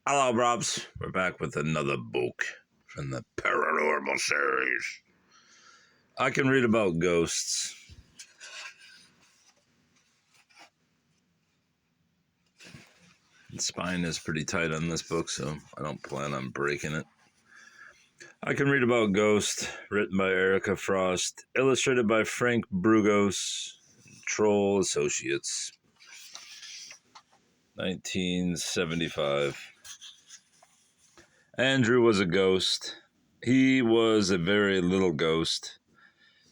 Hello, Robs. We're back with another book from the paranormal series. I can read about ghosts. The spine is pretty tight on this book, so I don't plan on breaking it. I can read about ghosts, written by Erica Frost, illustrated by Frank Brugos, Troll Associates, 1975. Andrew was a ghost. He was a very little ghost.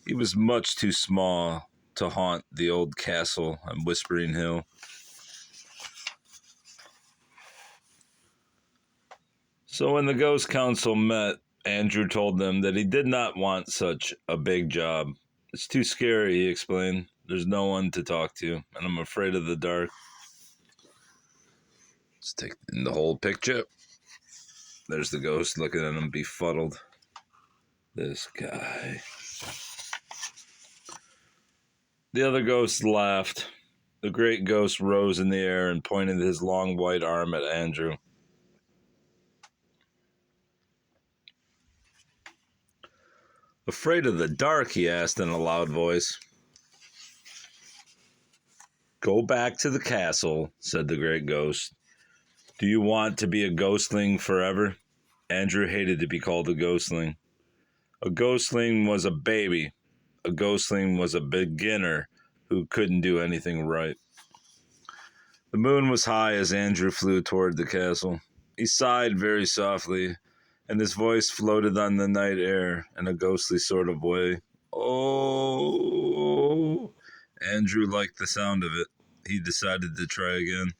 He was much too small to haunt the old castle on Whispering Hill. So when the Ghost Council met, Andrew told them that he did not want such a big job. It's too scary, he explained. There's no one to talk to, and I'm afraid of the dark. Let's take in the whole picture. There's the ghost looking at him befuddled. This guy. The other ghost laughed. The great ghost rose in the air and pointed his long white arm at Andrew. Afraid of the dark, he asked in a loud voice. Go back to the castle, said the great ghost. Do you want to be a ghostling forever? Andrew hated to be called a ghostling. A ghostling was a baby. A ghostling was a beginner who couldn't do anything right. The moon was high as Andrew flew toward the castle. He sighed very softly, and his voice floated on the night air in a ghostly sort of way. Oh! Andrew liked the sound of it. He decided to try again.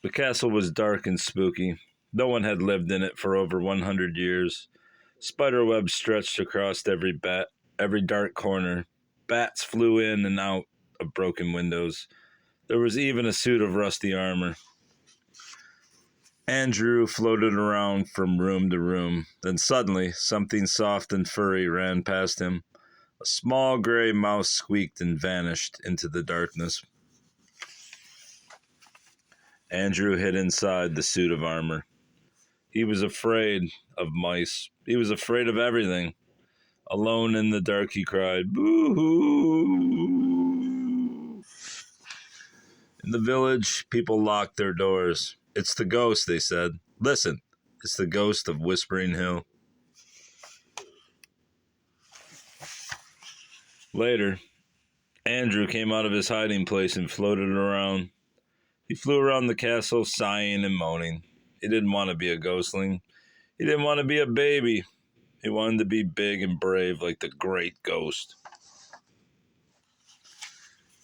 The castle was dark and spooky. No one had lived in it for over 100 years. Spiderwebs stretched across every dark corner. Bats flew in and out of broken windows. There was even a suit of rusty armor. Andrew floated around from room to room. Then suddenly, something soft and furry ran past him. A small gray mouse squeaked and vanished into the darkness. Andrew hid inside the suit of armor. He was afraid of mice. He was afraid of everything. Alone in the dark, he cried, boo-hoo! In the village, people locked their doors. It's the ghost, they said. Listen, it's the ghost of Whispering Hill. Later, Andrew came out of his hiding place and floated around. He flew around the castle, sighing and moaning. He didn't want to be a ghostling. He didn't want to be a baby. He wanted to be big and brave like the great ghost.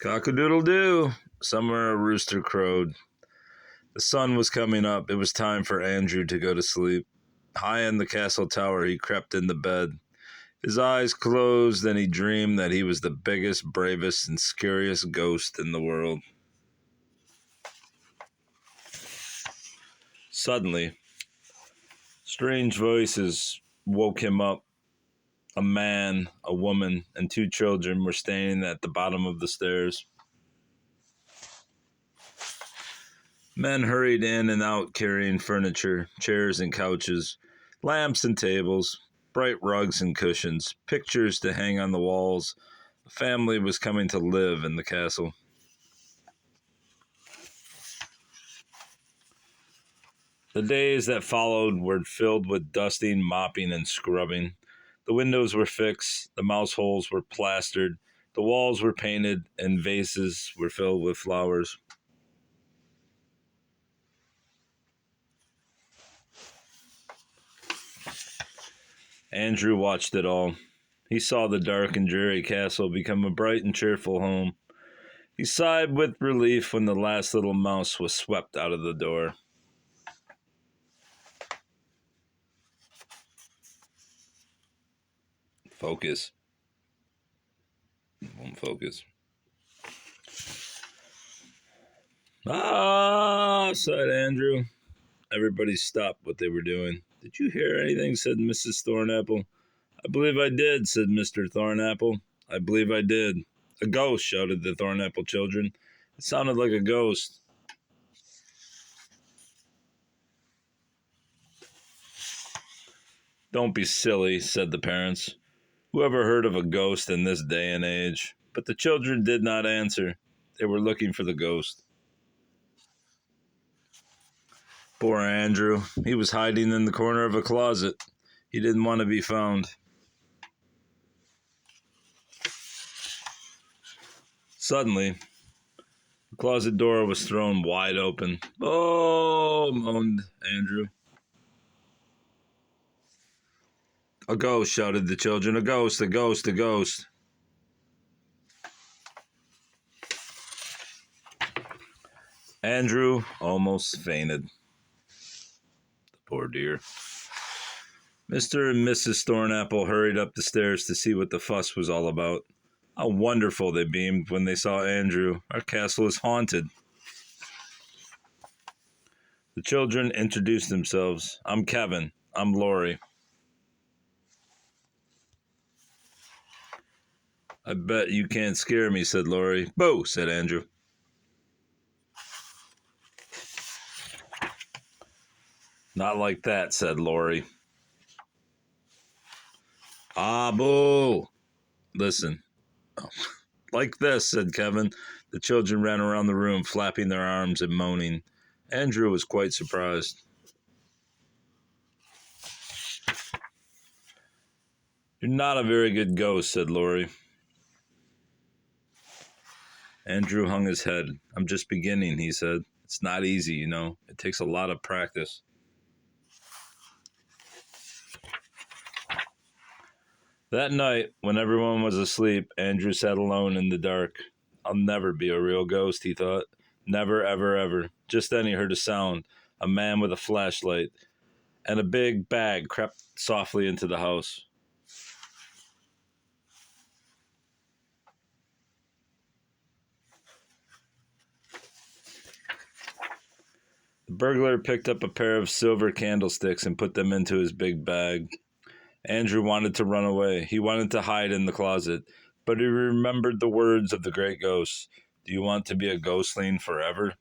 Cock-a-doodle-doo! Somewhere a rooster crowed. The sun was coming up. It was time for Andrew to go to sleep. High in the castle tower, he crept into bed. His eyes closed, and he dreamed that he was the biggest, bravest, and scariest ghost in the world. Suddenly, strange voices woke him up. A man, a woman, and two children were standing at the bottom of the stairs. Men hurried in and out carrying furniture, chairs and couches, lamps and tables, bright rugs and cushions, pictures to hang on the walls. A family was coming to live in the castle. The days that followed were filled with dusting, mopping, and scrubbing. The windows were fixed, the mouse holes were plastered, the walls were painted, and vases were filled with flowers. Andrew watched it all. He saw the dark and dreary castle become a bright and cheerful home. He sighed with relief when the last little mouse was swept out of the door. Focus. It won't focus. Ah, sighed Andrew. Everybody stopped what they were doing. Did you hear anything? Said Mrs. Thornapple. I believe I did, said Mr. Thornapple. I believe I did. A ghost, shouted the Thornapple children. It sounded like a ghost. Don't be silly, said the parents. Who ever heard of a ghost in this day and age? But the children did not answer. They were looking for the ghost. Poor Andrew. He was hiding in the corner of a closet. He didn't want to be found. Suddenly, the closet door was thrown wide open. Oh, moaned Andrew. A ghost, shouted the children. A ghost, a ghost, a ghost. Andrew almost fainted. The poor dear. Mr. and Mrs. Thornapple hurried up the stairs to see what the fuss was all about. How wonderful they beamed when they saw Andrew. Our castle is haunted. The children introduced themselves. I'm Kevin. I'm Laurie. I bet you can't scare me, said Laurie. Boo, said Andrew. Not like that, said Laurie. Ah, boo. Listen. Oh. Like this, said Kevin. The children ran around the room, flapping their arms and moaning. Andrew was quite surprised. You're not a very good ghost, said Laurie. Andrew hung his head. I'm just beginning, he said. It's not easy, you know. It takes a lot of practice. That night, when everyone was asleep, Andrew sat alone in the dark. I'll never be a real ghost, he thought. Never, ever, ever. Just then he heard a sound. A man with a flashlight and a big bag crept softly into the house. The burglar picked up a pair of silver candlesticks and put them into his big bag. Andrew wanted to run away. He wanted to hide in the closet, but he remembered the words of the great ghost. Do you want to be a ghostling forever?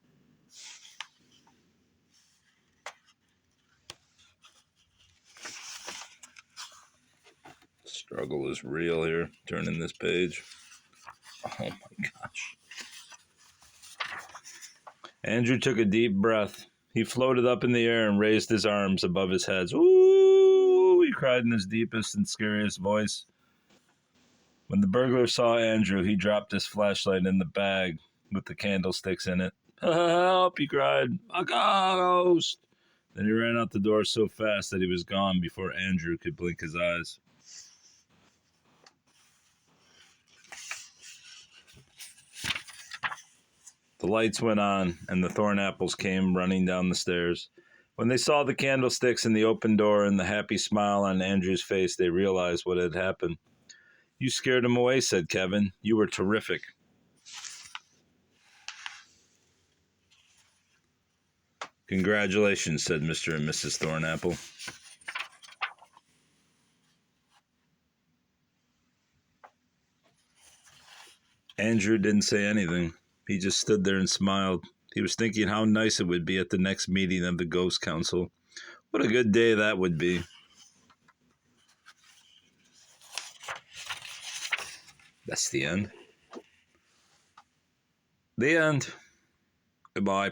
Struggle is real here. Turning this page. Oh my gosh. Andrew took a deep breath. He floated up in the air and raised his arms above his head. Ooh, he cried in his deepest and scariest voice. When the burglar saw Andrew, he dropped his flashlight in the bag with the candlesticks in it. Help, he cried. A ghost! Then he ran out the door so fast that he was gone before Andrew could blink his eyes. The lights went on, and the Thornapples came running down the stairs. When they saw the candlesticks in the open door and the happy smile on Andrew's face, they realized what had happened. You scared him away, said Kevin. You were terrific. Congratulations, said Mr. and Mrs. Thornapple. Andrew didn't say anything. He just stood there and smiled. He was thinking how nice it would be at the next meeting of the Ghost Council. What a good day that would be. That's the end. The end. Goodbye.